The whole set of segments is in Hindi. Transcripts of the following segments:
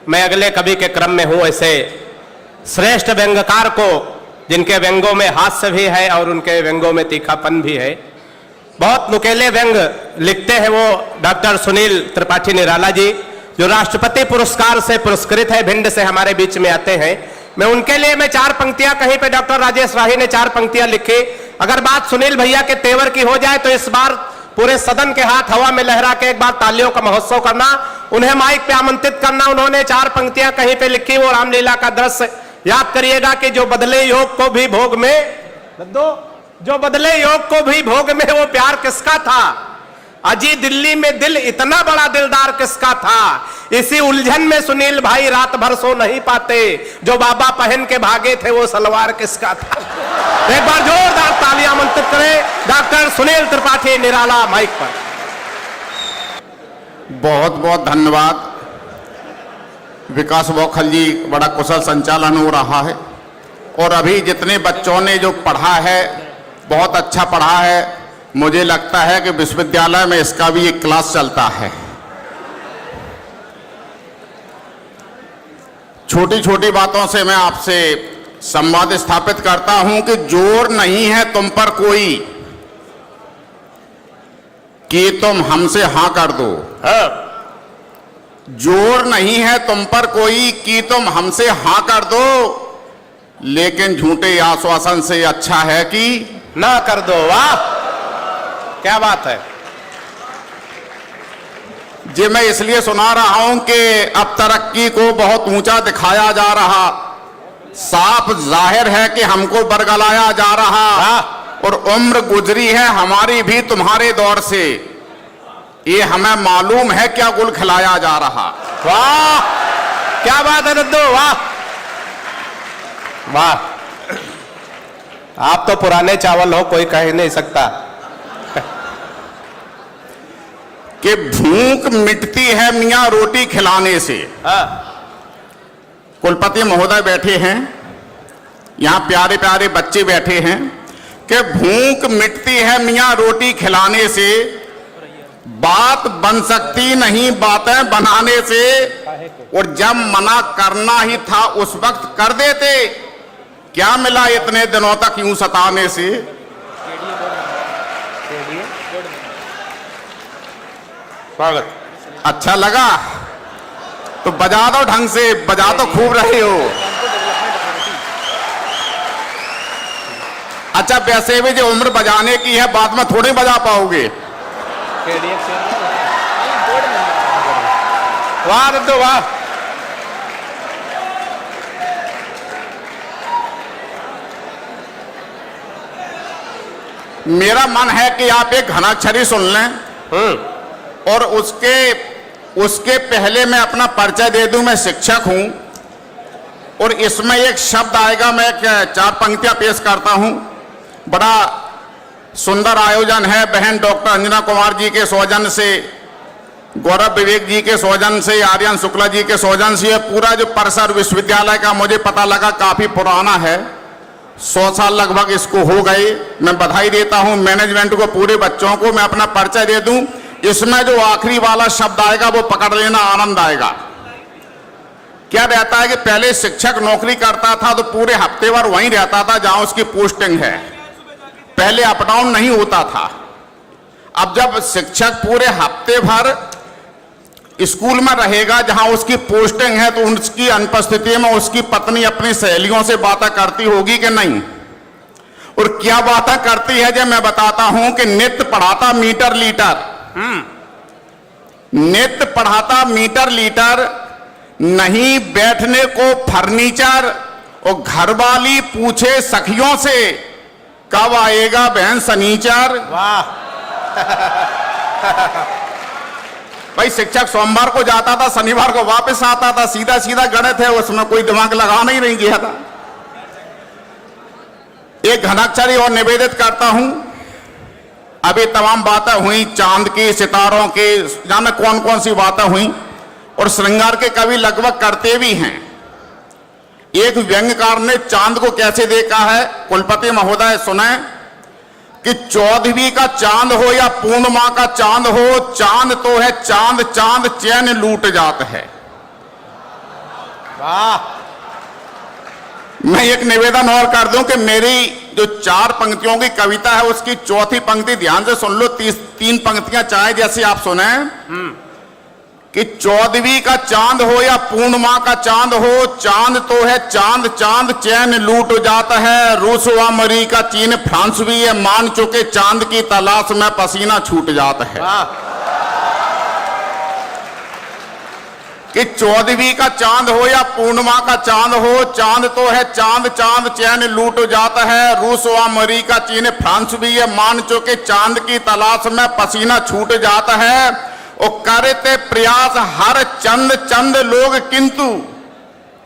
मैं अगले कवि के क्रम में हूं ऐसे श्रेष्ठ व्यंग्यकार को, जिनके व्यंगों में हास्य भी है और उनके व्यंगों में तीखापन भी है। बहुत नुकेले व्यंग लिखते हैं वो डॉक्टर सुनील त्रिपाठी निराला जी, जो राष्ट्रपति पुरस्कार से पुरस्कृत है, भिंड से हमारे बीच में आते हैं। मैं उनके लिए मैं 4 पंक्तियां, कहीं पे डॉक्टर राजेश राही ने 4 पंक्तियां लिखी। अगर बात सुनील भैया के तेवर की हो जाए तो इस बार पूरे सदन के हाथ हवा में लहरा के एक बार तालियों का महोत्सव करना, उन्हें माइक पे आमंत्रित करना। उन्होंने 4 पंक्तियां कहीं पे लिखी, वो रामलीला का दृश्य याद करिएगा कि जो बदले योग को भी भोग में, जो बदले योग को भी भोग में, वो प्यार किसका था? अजी दिल्ली में दिल इतना बड़ा दिलदार किसका था? इसी उलझन में सुनील भाई रात भर सो नहीं पाते, जो बाबा पहन के भागे थे वो सलवार किसका था? एक बार जोरदार तालियां आमंत्रित करें डॉक्टर सुनील त्रिपाठी निराला माइक पर। बहुत बहुत धन्यवाद विकास बौखल जी, बड़ा कुशल संचालन हो रहा है और अभी जितने बच्चों ने जो पढ़ा है बहुत अच्छा पढ़ा है। मुझे लगता है कि विश्वविद्यालय में इसका भी एक क्लास चलता है। छोटी छोटी बातों से मैं आपसे संवाद स्थापित करता हूं कि जोर नहीं है तुम पर कोई कि तुम हमसे हां कर दो। जोर नहीं है तुम पर कोई कि तुम हमसे हां कर दो, लेकिन झूठे आश्वासन से अच्छा है कि ना कर दो। वाह, क्या बात है जी। मैं इसलिए सुना रहा हूं कि अब तरक्की को बहुत ऊंचा दिखाया जा रहा, साफ जाहिर है कि हमको बरगलाया जा रहा, और उम्र गुजरी है हमारी भी तुम्हारे दौर से, ये हमें मालूम है क्या गुल खिलाया जा रहा। वाह, क्या बात है दद्दू, वाह वाह। आप तो पुराने चावल हो, कोई कह नहीं सकता कि भूख मिटती है मियां रोटी खिलाने से। कुलपति महोदय बैठे हैं, यहां प्यारे प्यारे बच्चे बैठे हैं, कि भूख मिटती है मियां रोटी खिलाने से, बात बन सकती नहीं बातें बनाने से, और जब मना करना ही था उस वक्त कर देते, क्या मिला इतने दिनों तक यूं सताने से। स्वागत अच्छा लगा तो बजा दो ढंग से, बजा तो खूब रहे हो। अच्छा, वैसे भी जो उम्र बजाने की है बाद में थोड़ी बजा पाओगे। वाह दद्दू, वाह। मेरा मन है कि आप एक घनाक्षरी सुन लें और उसके पहले मैं अपना परिचय दे दूं। मैं शिक्षक हूं और इसमें एक शब्द आएगा, मैं 4 पंक्तियां पेश करता हूं। बड़ा सुंदर आयोजन है, बहन डॉक्टर अंजना कुमार जी के सौजन्य से, गौरव विवेक जी के सौजन्य से, आर्यन शुक्ला जी के सौजन्य से। पूरा जो परिसर विश्वविद्यालय का मुझे पता लगा काफी पुराना है, 100 साल लगभग इसको हो गए। मैं बधाई देता हूं मैनेजमेंट को, पूरे बच्चों को। मैं अपना परिचय दे दूं, इसमें जो आखिरी वाला शब्द आएगा वो पकड़ लेना, आनंद आएगा। क्या रहता है कि पहले शिक्षक नौकरी करता था तो पूरे हफ्ते भर वहीं रहता था जहां उसकी पोस्टिंग है, पहले अप डाउन नहीं होता था। अब जब शिक्षक पूरे हफ्ते भर स्कूल में रहेगा जहां उसकी पोस्टिंग है, तो उसकी अनुपस्थिति में उसकी पत्नी अपनी सहेलियों से बातें करती होगी कि नहीं? और क्या बातें करती है जब मैं बताता हूं कि नित्य पढ़ाता मीटर लीटर, नित्य पढ़ाता मीटर लीटर, नहीं बैठने को फर्नीचर, और घरवाली पूछे सखियों से कब आएगा बहन सनीचर। वाह भाई, शिक्षक सोमवार को जाता था, शनिवार को वापस आता था, सीधा सीधा गणित है, उसमें कोई दिमाग लगाना ही नहीं गया था। एक घनाक्षरी और निवेदित करता हूं। अभी तमाम बातें हुई चांद की, सितारों की, जाने कौन कौन सी बातें हुई, और श्रृंगार के कवि लगभग करते भी हैं। एक व्यंग्यकार ने चांद को कैसे देखा है, कुलपति महोदय सुने कि 14वीं का चांद हो या पूर्णिमा का चांद हो, चांद तो है चांद, चांद चैन लूट जात है। वाह। मैं एक निवेदन और कर दूं कि मेरी जो 4 पंक्तियों की कविता है उसकी चौथी पंक्ति ध्यान से सुन लो। 3 पंक्तियां चाहे जैसी आप सुने कि 14वीं का चांद हो या पूर्णिमा का चांद हो, चांद तो है चांद, चांद चैन लूट जाता है। रूस व अमेरिका चीन फ्रांस भी ये मान चुके, चांद की तलाश में पसीना छूट जाता है। कि 14वीं का चांद हो या पूर्णिमा का चांद हो, चांद तो है चांद, चांद चैन लूट जाता है। रूस व अमेरिका चीन फ्रांस भी ये मान चुके, चांद की तलाश में पसीना छूट जाता है। और करते प्रयास हर चंद चंद लोग, किंतु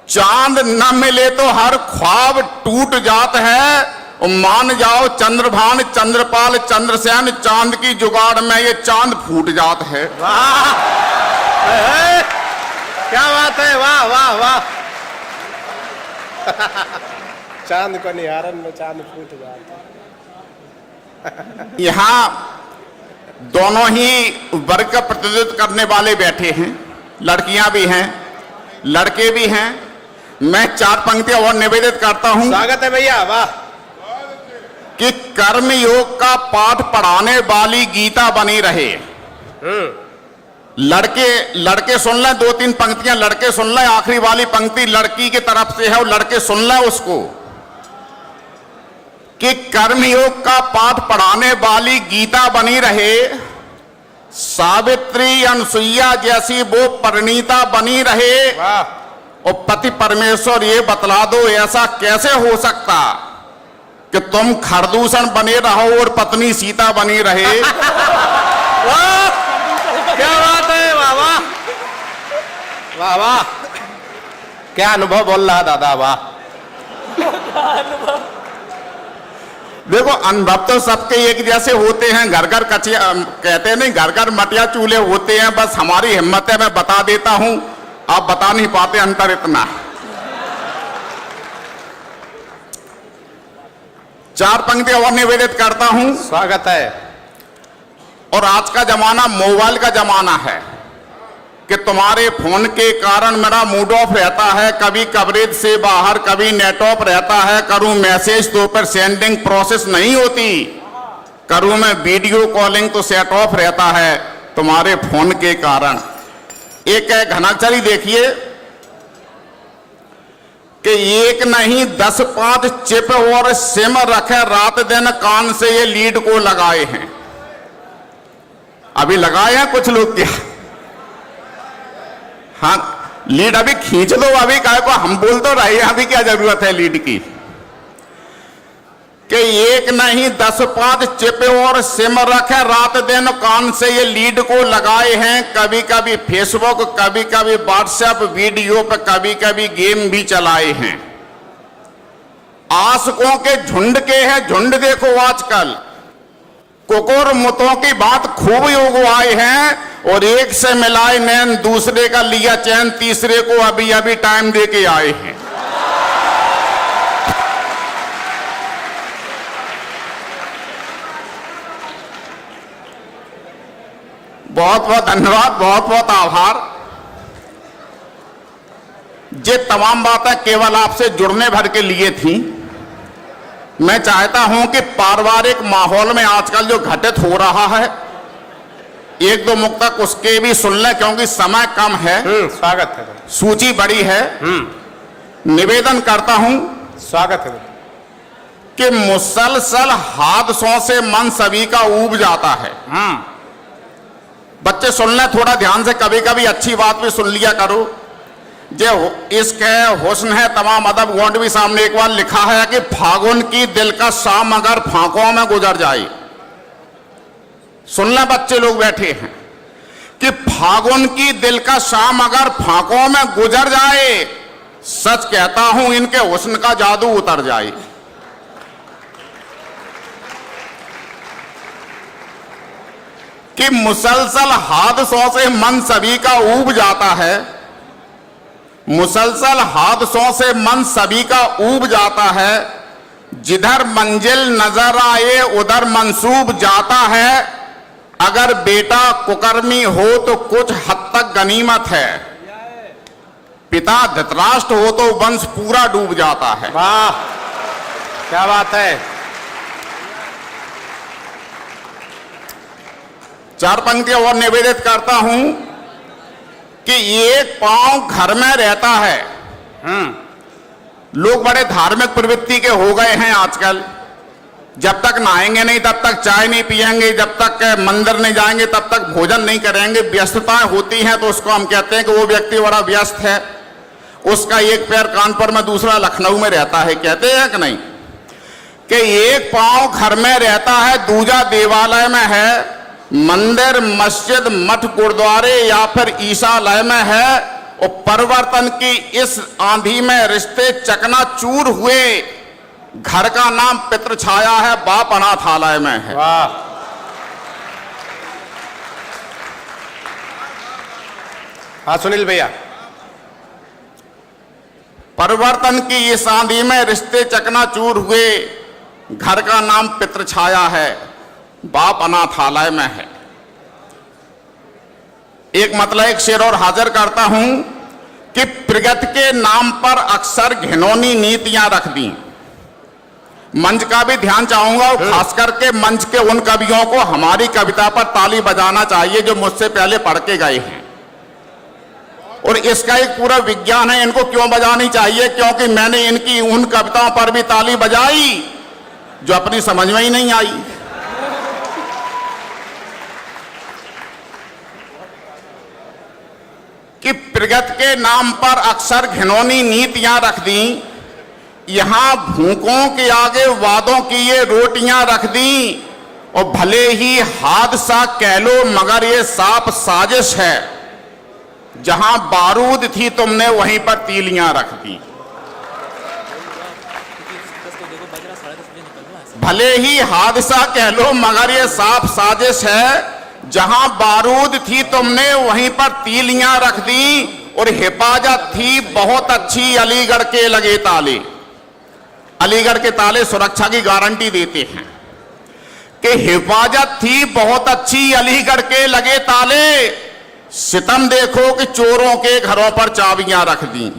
चांद न मिले तो हर ख्वाब टूट जाता है। और मान जाओ चंद्रभान चंद्रपाल चंद्रसेन, चांद की जुगाड़ में ये चांद फूट जाता है। वाह, क्या बात है, वाह वाह वाह। चांद को निहारन में चांद फूट जाता है। यहां दोनों ही वर्ग का प्रतिनिधित्व करने वाले बैठे हैं, लड़कियां भी हैं, लड़के भी हैं। मैं 4 पंक्तियां और निवेदित करता हूं। स्वागत है भैया, वाह। कि कर्म योग का पाठ पढ़ाने वाली गीता बनी रहे। लड़के सुन लें, 2-3 पंक्तियां लड़के सुन लें। आखिरी वाली पंक्ति लड़की की तरफ से है और लड़के सुन लें उसको। कि कर्मयोग का पाठ पढ़ाने वाली गीता बनी रहे, सावित्री अनसुईया जैसी वो परिणीता बनी रहे। और पति परमेश्वर ये बतला दो, ऐसा कैसे हो सकता कि तुम खरदूषण बने रहो और पत्नी सीता बनी रहे। क्या बात है, वाह वाह वाह वाह। क्या अनुभव बोल रहा दादा, वाह। देखो अनुभव तो सबके एक जैसे होते हैं। घर घर कचिया कहते नहीं, घर घर मटिया चूल्हे होते हैं। बस हमारी हिम्मत है, मैं बता देता हूं, आप बता नहीं पाते, अंतर इतना। 4 पंक्ति और निवेदित करता हूं। स्वागत है। और आज का जमाना मोबाइल का जमाना है कि तुम्हारे फोन के कारण मेरा मूड ऑफ रहता है, कभी कवरेज से बाहर, कभी नेट ऑफ रहता है। करूं मैसेज तो पर सेंडिंग प्रोसेस नहीं होती, करूं मैं वीडियो कॉलिंग तो सेट ऑफ रहता है तुम्हारे फोन के कारण। एक है घनाक्षरी, देखिए कि एक नहीं 10-5 चिप और सिम रखे, रात दिन कान से ये लीड को लगाए हैं। अभी लगाए हैं कुछ लोग क्या? हाँ, लीड अभी खींच दो, अभी काय को हम बोल तो रहे हैं, अभी क्या जरूरत है लीड की। कि एक नहीं 10-5 चिप और सिम रखे, रात दिन कान से ये लीड को लगाए हैं। कभी कभी फेसबुक, कभी कभी व्हाट्सएप वीडियो पे, कभी कभी गेम भी चलाए हैं। आशिकों के झुंड के हैं झुंड, देखो आजकल कुकुर मुतों की बात खूब योग आए हैं। और एक से मिलाए नैन, दूसरे का लिया चैन, तीसरे को अभी अभी टाइम दे के आए हैं। बहुत बहुत धन्यवाद, बहुत बहुत आभार। ये तमाम बातें केवल आपसे जुड़ने भर के लिए थी। मैं चाहता हूं कि पारिवारिक माहौल में आजकल जो घटित हो रहा है, 1-2 मुक्तक उसके भी सुन लें क्योंकि समय कम है। स्वागत है। सूची बड़ी है। निवेदन करता हूं, स्वागत है, कि मुसलसल हादसों से मन सभी का ऊब जाता है। बच्चे सुन लें थोड़ा ध्यान से, कभी कभी अच्छी बात भी सुन लिया करो। जो इश्क है, हुस्न है, तमाम अदब गुण भी सामने एक बार लिखा है कि फागुन की दिल का शाम अगर फांकों में गुजर जाए। सुन लें बच्चे लोग बैठे हैं कि फागुन की दिल का शाम अगर फांकों में गुजर जाए, सच कहता हूं इनके हुस्न का जादू उतर जाए। कि मुसलसल हादसों से मन सभी का ऊब जाता है, मुसलसल हादसों से मन सभी का ऊब जाता है। जिधर मंजिल नजर आए उधर मंसूब जाता है। अगर बेटा कुकर्मी हो तो कुछ हद तक गनीमत है। पिता धृतराष्ट्र हो तो वंश पूरा डूब जाता है। वाह, क्या बात है। 4 पंक्तियां और निवेदित करता हूं कि एक पांव घर में रहता है। लोग बड़े धार्मिक प्रवृत्ति के हो गए हैं आजकल। जब तक नहाएंगे नहीं तब तक चाय नहीं पिएंगे, जब तक मंदिर नहीं जाएंगे तब तक भोजन नहीं करेंगे। व्यस्तताएं होती हैं तो उसको हम कहते हैं कि वो व्यक्ति बड़ा व्यस्त है, उसका एक पैर कानपुर में दूसरा लखनऊ में रहता है, कहते हैं कि नहीं? कि एक पांव घर में रहता है, दूजा देवालय में है, मंदिर मस्जिद मठ गुरुद्वारे या फिर ईसालय में है। और परिवर्तन की इस आंधी में रिश्ते चकनाचूर हुए, घर का नाम पितृ छाया है, बाप अनाथालय में है। वाह, हाँ सुनील भैया। परिवर्तन की इस आंधी में रिश्ते चकनाचूर हुए, घर का नाम पितृ छाया है, बाप अनाथालय में है। एक मतलब एक शेर और हाजिर करता हूं कि प्रगति के नाम पर अक्सर घिनौनी नीतियां रख दी। मंच का भी ध्यान चाहूंगा, खास करके मंच के उन कवियों को हमारी कविता पर ताली बजाना चाहिए जो मुझसे पहले पढ़ के गए हैं। और इसका एक पूरा विज्ञान है, इनको क्यों बजानी चाहिए, क्योंकि मैंने इनकी उन कविताओं पर भी ताली बजाई जो अपनी समझ में ही नहीं आई। कि प्रगति के नाम पर अक्सर घिनौनी नीतियां रख दी, यहां भूखों के आगे वादों की ये रोटियां रख दी। और भले ही हादसा कह लो मगर ये साफ साजिश है, जहां बारूद थी तुमने वहीं पर तीलियां रख दी। भले ही हादसा कह लो मगर ये साफ साजिश है, जहां बारूद थी तुमने वहीं पर तीलियां रख दी। और हिफाजत थी बहुत अच्छी अलीगढ़ के लगे ताले। अलीगढ़ के ताले सुरक्षा की गारंटी देते हैं कि हिफाजत थी बहुत अच्छी अलीगढ़ के लगे ताले। सितम देखो कि चोरों के घरों पर चाबियां रख दी।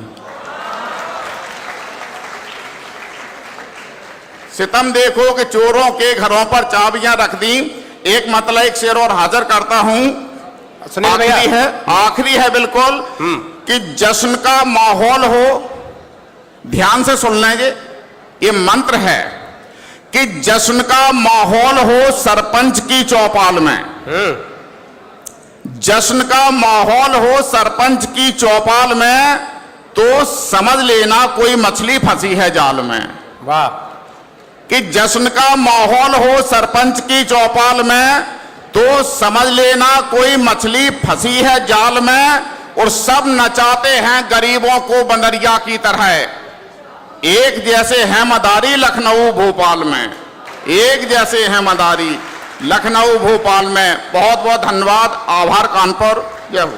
सितम देखो कि चोरों के घरों पर चाबियां रख दी। एक मतलब एक शेर और हाजिर करता हूं, आखिरी है बिल्कुल, कि जश्न का माहौल हो। ध्यान से सुन लेंगे, ये मंत्र है कि जश्न का माहौल हो सरपंच की चौपाल में। जश्न का माहौल हो सरपंच की चौपाल में, तो समझ लेना कोई मछली फंसी है जाल में। वाह। कि जश्न का माहौल हो सरपंच की चौपाल में, तो समझ लेना कोई मछली फंसी है जाल में। और सब नचाते हैं गरीबों को बंदरिया की तरह। एक जैसे हैं मदारी लखनऊ भोपाल में, एक जैसे हैं मदारी लखनऊ भोपाल में। बहुत बहुत धन्यवाद। आभार कानपुर। जय हो।